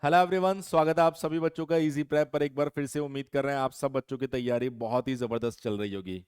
Hello everyone, स्वागत है आप सभी बच्चों का इजी प्रेप पर। एक बार फिर से उम्मीद कर रहे हैं आप सब बच्चों की तैयारी बहुत ही जबरदस्त चल रही होगी।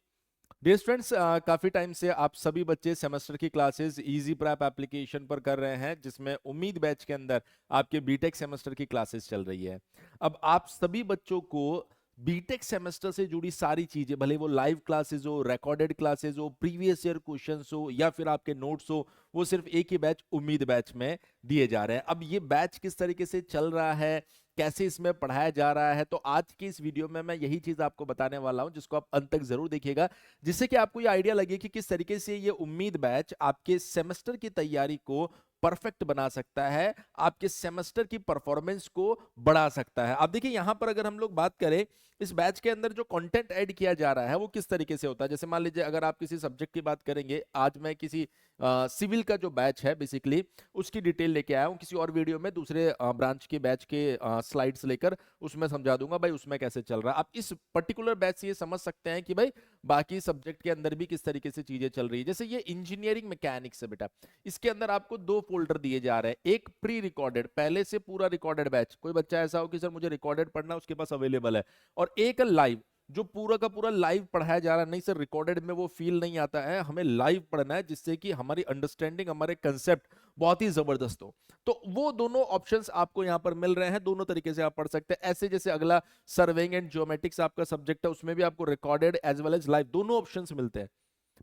डियर स्टूडेंट्स, काफी टाइम से आप सभी बच्चे सेमेस्टर की क्लासेस इजी प्रेप एप्लीकेशन पर कर रहे हैं, जिसमें उम्मीद बैच के अंदर आपके बीटेक सेमेस्टर की क्लासेस चल रही है। अब आप सभी बच्चों को बीटेक सेमेस्टर से जुड़ी सारी चीजें, भले वो लाइव क्लासेस हो, रिकॉर्डेड क्लासेस हो, प्रीवियस ईयर क्वेश्चंस हो या फिर आपके नोट्स हो, वो सिर्फ एक ही बैच उम्मीद बैच में दिए जा रहे हैं। अब ये बैच किस तरीके से चल रहा है, कैसे इसमें पढ़ाया जा रहा है, तो आज की इस वीडियो में मैं यही चीज आपको बताने वाला हूं, जिसको आप अंत तक जरूर देखिएगा, जिससे कि आपको ये आइडिया लगे कि किस तरीके से ये उम्मीद बैच आपके सेमेस्टर की तैयारी को परफेक्ट बना सकता है, आपके सेमेस्टर की परफॉर्मेंस को बढ़ा सकता है। अब देखिए यहां पर अगर हम लोग बात करें, इस बैच के अंदर जो कंटेंट ऐड किया जा रहा है वो किस तरीके से होता है। जैसे मान लीजिए अगर आप किसी सब्जेक्ट की बात करेंगे, आज मैं किसी सिविल का जो बैच है बेसिकली उसकी डिटेल लेके आया हूं, किसी और वीडियो में दूसरे ब्रांच के बैच के स्लाइड्स लेकर उसमें समझा दूंगा भाई उसमें कैसे चल रहा है। आप इस पर्टिकुलर बैच से ये समझ सकते हैं कि भाई बाकी सब्जेक्ट के अंदर भी किस तरीके से चीजें चल रही है। जैसे ये इंजीनियरिंग मैकेनिक्स है बेटा, इसके अंदर आपको दो फोल्डर दिए जा रहे हैं। एक प्री रिकॉर्डेड, पहले से पूरा रिकॉर्डेड बैच, कोई बच्चा ऐसा हो कि सर मुझे रिकॉर्डेड पढ़ना उसके पास अवेलेबल है, और एक लाइव जो पूरा का पूरा लाइव पढ़ाया जा रहा है। नहीं सर, रिकॉर्डेड में वो फील नहीं आता है, हमें लाइव पढ़ना है जिससे कि हमारी अंडरस्टैंडिंग, हमारे कंसेप्ट बहुत ही जबरदस्त हो। तो वो दोनों ऑप्शंस आपको यहां पर मिल रहे हैं, दोनों तरीके से आप पढ़ सकते हैं। ऐसे जैसे अगला सर्वेइंग एंड ज्योमेट्रिक्स आपका सब्जेक्ट है, उसमें भी आपको recorded as well as live दोनों ऑप्शंस मिलते हैं।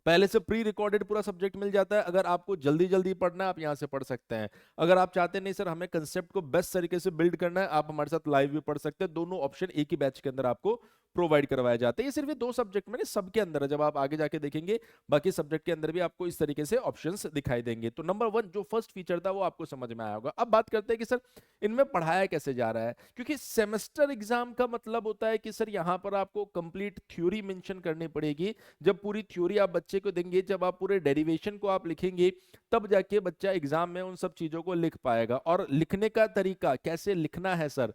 पहले से प्री रिकॉर्डेड पूरा सब्जेक्ट मिल जाता है, अगर आपको जल्दी जल्दी पढ़ना है आप यहां से पढ़ सकते हैं। अगर आप चाहते नहीं सर हमें कंसेप्ट को बेस्ट तरीके से बिल्ड करना है, आप हमारे साथ लाइव भी पढ़ सकते हैं। दोनों ऑप्शन एक ही बैच के अंदर आपको प्रोवाइड करवाए जाते हैं। ये सिर्फ ये दो सब्जेक्ट में नहीं, सबके अंदर है। जब आप आगे जाके देखेंगे बाकी सब्जेक्ट के अंदर भी आपको इस तरीके से ऑप्शंस दिखाई देंगे। तो नंबर वन जो फर्स्ट फीचर था वो आपको समझ में आया होगा। अब बात करते हैं कि सर इनमें पढ़ाया कैसे जा रहा है, क्योंकि सेमेस्टर एग्जाम का मतलब होता है कि सर यहां पर आपको कंप्लीट थ्योरी मेंशन करनी पड़ेगी। जब पूरी थ्योरी आप बच्चे को देंगे, जब आप पूरे डेरिवेशन को आप लिखेंगे, तब जाके बच्चा एग्जाम में उन सब चीजों को लिख पाएगा। और लिखने का तरीका कैसे लिखना है सर,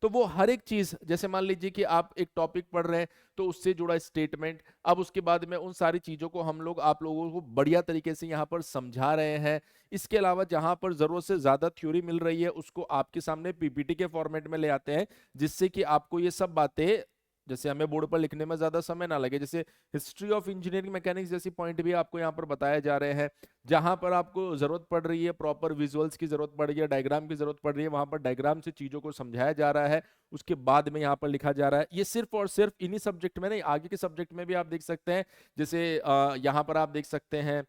तो वो हर एक चीज, जैसे मान लीजिए कि आप एक टॉपिक पढ़ रहे हैं तो उससे जुड़ा स्टेटमेंट, अब उसके बाद में उन सारी चीजों को हम लोग आप लोगों को बढ़िया तरीके से यहाँ पर समझा रहे हैं। इसके अलावा जहां पर जरूरत से ज्यादा थ्योरी मिल रही है उसको आपके सामने पीपीटी के फॉर्मेट में ले आते हैं, जिससे कि आपको ये सब बातें, जैसे हमें बोर्ड पर लिखने में ज्यादा समय ना लगे। जैसे हिस्ट्री ऑफ इंजीनियरिंग मैकेनिक्स जैसी पॉइंट भी आपको यहाँ पर बताए जा रहे हैं। जहां पर आपको जरूरत पड़ रही है, प्रॉपर विजुअल्स की जरूरत पड़ रही है, डायग्राम की जरूरत पड़ रही है, वहां पर डायग्राम से चीजों को समझाया जा रहा है, उसके बाद में यहाँ पर लिखा जा रहा है। ये सिर्फ और सिर्फ इन्हीं सब्जेक्ट में नहीं, आगे के सब्जेक्ट में भी आप देख सकते हैं। जैसे यहाँ पर आप देख सकते हैं,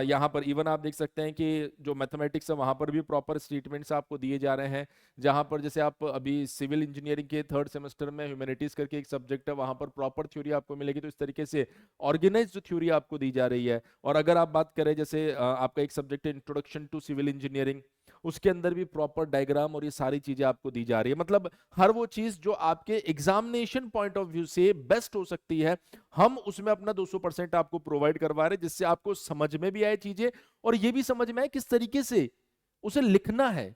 यहाँ पर इवन आप देख सकते हैं कि जो मैथमेटिक्स है वहां पर भी प्रॉपर स्टेटमेंट्स आपको दिए जा रहे हैं। जहां पर जैसे आप अभी सिविल इंजीनियरिंग के थर्ड सेमेस्टर में ह्यूमैनिटीज करके एक सब्जेक्ट है, वहां पर प्रॉपर थ्योरी आपको मिलेगी। तो इस तरीके से ऑर्गेनाइज्ड थ्योरी आपको दी जा रही है। और अगर आप बात करें, जैसे आपका एक सब्जेक्ट है इंट्रोडक्शन टू सिविल इंजीनियरिंग, उसके अंदर भी प्रॉपर डायग्राम और ये सारी चीजें आपको दी जा रही है। मतलब हर वो चीज जो आपके एग्जामिनेशन पॉइंट ऑफ व्यू से बेस्ट हो सकती है, हम उसमें अपना 200% आपको प्रोवाइड करवा रहे हैं, जिससे आपको समझ में भी आए चीजें और ये भी समझ में आए किस तरीके से उसे लिखना है।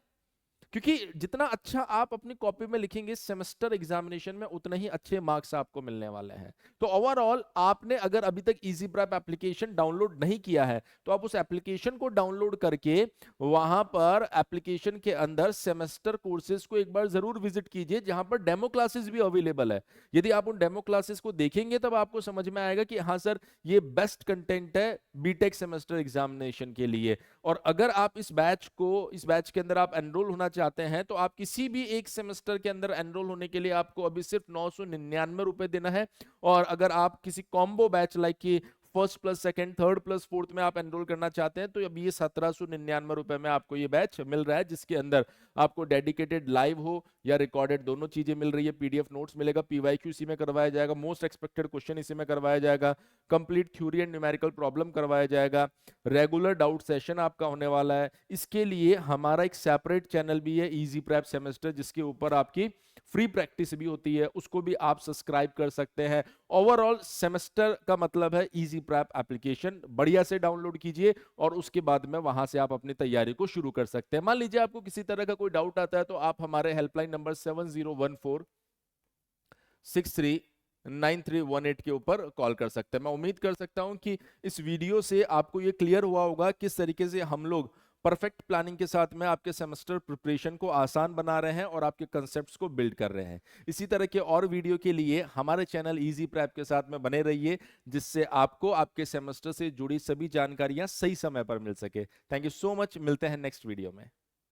क्योंकि जितना अच्छा आप अपनी कॉपी में लिखेंगे सेमेस्टर एग्जामिनेशन में, उतने ही अच्छे मार्क्स आपको मिलने वाले हैं। तो ओवरऑल आपने अगर अभी तक इजी प्रेप एप्लीकेशन डाउनलोड नहीं किया है तो आप उस एप्लीकेशन को डाउनलोड करके वहां पर एप्लीकेशन के अंदर सेमेस्टर कोर्सेज को एक बार जरूर विजिट कीजिए, जहां पर डेमो क्लासेस भी अवेलेबल है। यदि आप उन डेमो क्लासेस को देखेंगे तब आपको समझ में आएगा कि हाँ सर ये बेस्ट कंटेंट है बीटेक सेमेस्टर एग्जामिनेशन के लिए। और अगर आप इस बैच के अंदर आप एनरोल होना चाहते हैं तो आप किसी भी एक सेमेस्टर के अंदर एनरोल होने के लिए आपको अभी सिर्फ 999 रुपए देना है। और अगर आप किसी कॉम्बो बैच लाइक कि first plus second, third plus fourth में आप एनरोल करना चाहते हैं तो अभी ये 1799 रुपए में आपको ये बैच मिल रहा है, जिसके अंदर आपको डेडिकेटेड लाइव हो या रिकॉर्डेड दोनों चीजें मिल रही है। पीडीएफ नोट्स मिलेगा, पीवाईक्यू इसी में करवाया जाएगा, मोस्ट एक्सपेक्टेड क्वेश्चन इसी में करवाया जाएगा, complete theory and numerical problem करवाया जाएगा, रेगुलर डाउट सेशन आपका होने वाला है। इसके लिए हमारा एक सेपरेट चैनल भी है इजी प्रेप सेमेस्टर, जिसके ऊपर आपकी फ्री प्रैक्टिस भी होती है, उसको भी आप सब्सक्राइब कर सकते हैं। ओवरऑल सेमेस्टर का मतलब है इजी प्रेप एप्लीकेशन बढ़िया से डाउनलोड कीजिए और उसके बाद में वहां से आप अपनी तैयारी को शुरू कर सकते हैं। मान लीजिए आपको किसी तरह का कोई डाउट आता है तो आप हमारे हेल्पलाइन नंबर 7014639318 के ऊपर कॉल कर सकते हैं। मैं उम्मीद कर सकता हूं कि इस वीडियो से आपको ये क्लियर हुआ होगा किस तरीके से हम लोग परफेक्ट प्लानिंग के साथ में आपके सेमेस्टर प्रिपरेशन को आसान बना रहे हैं और आपके कंसेप्ट्स को बिल्ड कर रहे हैं। इसी तरह के और वीडियो के लिए हमारे चैनल इजी प्रेप के साथ में बने रहिए, जिससे आपको आपके सेमेस्टर से जुड़ी सभी जानकारियां सही समय पर मिल सके। थैंक यू सो मच, मिलते हैं नेक्स्ट वीडियो में।